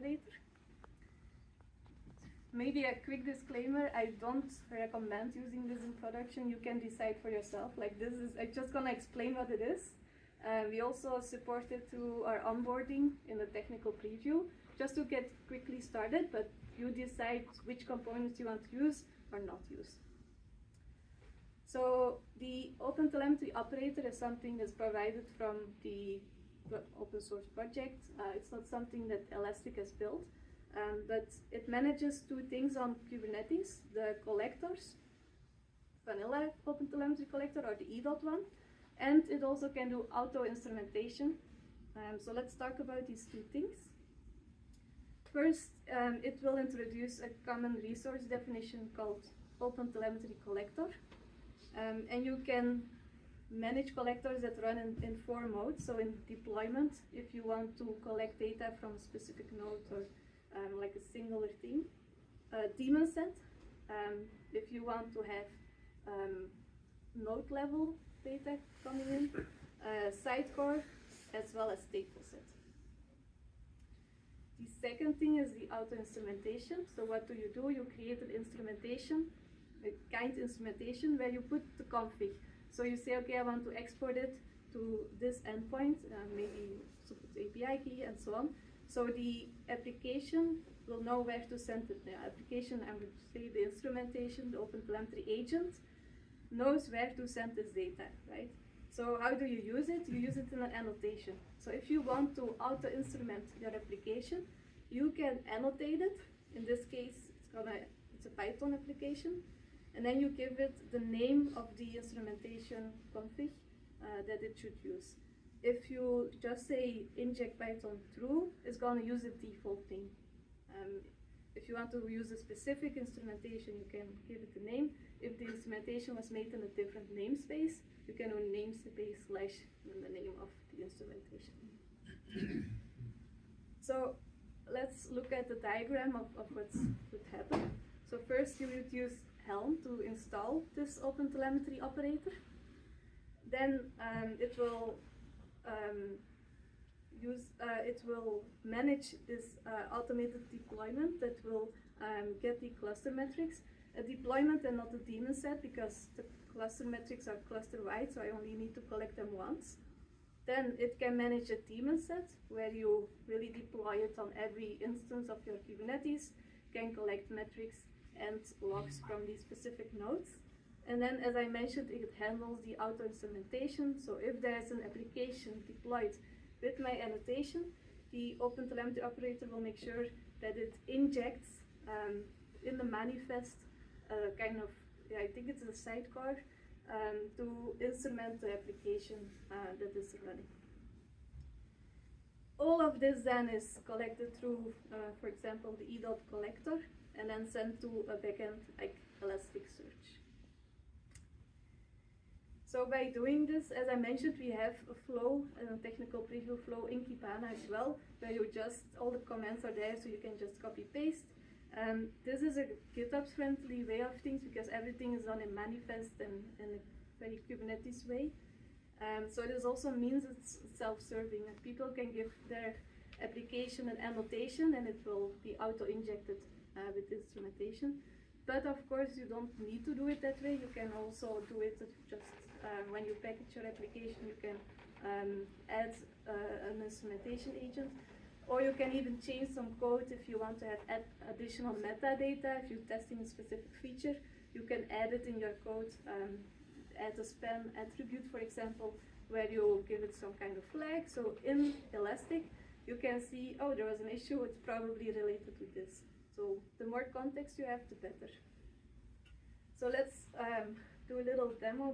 operator. Maybe a quick disclaimer, I don't recommend using this in production. You can decide for yourself. Like this is, I'm just gonna explain what it is. We also support it through our onboarding in the technical preview, just to get quickly started, but you decide which components you want to use or not use. So the OpenTelemetry Operator is something that's provided from the open source project. It's not something that Elastic has built. But it manages two things on Kubernetes, the collectors, vanilla OpenTelemetry collector or the E.1, and it also can do auto-instrumentation. So let's talk about these two things. First, it will introduce a common resource definition called OpenTelemetry collector. And you can manage collectors that run in 4 modes. So in deployment, if you want to collect data from a specific node or like a singular thing. Daemon set, if you want to have node level data coming in. Sidecar, as well as stateful set. The second thing is the auto-instrumentation. So what do? You create an instrumentation, a kind instrumentation, where you put the config. So you say, okay, I want to export it to this endpoint, maybe put the API key and so on. So the application will know where to send it. The application, I would say the instrumentation, the OpenTelemetry agent, knows where to send this data, right? So how do you use it? You use it in an annotation. So if you want to auto-instrument your application, you can annotate it. In this case, it's a Python application. And then you give it the name of the instrumentation config that it should use. If you just say inject Python true, it's going to use the default thing. If you want to use a specific instrumentation, you can give it a name. If the instrumentation was made in a different namespace, you can do namespace / the name of the instrumentation. So let's look at the diagram of what would happen. So first you would use Helm to install this OpenTelemetry operator. Then it will manage this automated deployment that will get the cluster metrics. A deployment and not a daemon set, because the cluster metrics are cluster-wide, so I only need to collect them once. Then it can manage a daemon set, where you really deploy it on every instance of your Kubernetes, can collect metrics and logs from these specific nodes. And then, as I mentioned, it handles the auto-instrumentation. So if there's an application deployed with my annotation, the OpenTelemetry operator will make sure that it injects in the manifest kind of, I think it's a sidecar, to instrument the application that is running. All of this then is collected through, for example, the E.dot collector, and then sent to a backend like ElasticSearch. So by doing this, as I mentioned, we have a flow, a technical preview flow in Kibana as well, where you just, all the commands are there, so you can just copy paste. This is a GitHub-friendly way of things, because everything is done in manifest and in a very Kubernetes way. So this also means it's self-serving. People can give their application an annotation, and it will be auto-injected with instrumentation. But of course, you don't need to do it that way. You can also do it just when you package your application, you can add an instrumentation agent. Or you can even change some code if you want to add additional metadata. If you're testing a specific feature, you can add it in your code. Add a spam attribute, for example, where you give it some kind of flag. So in Elastic, you can see, oh, there was an issue, it's probably related to this. So the more context you have, the better. So let's do a little demo.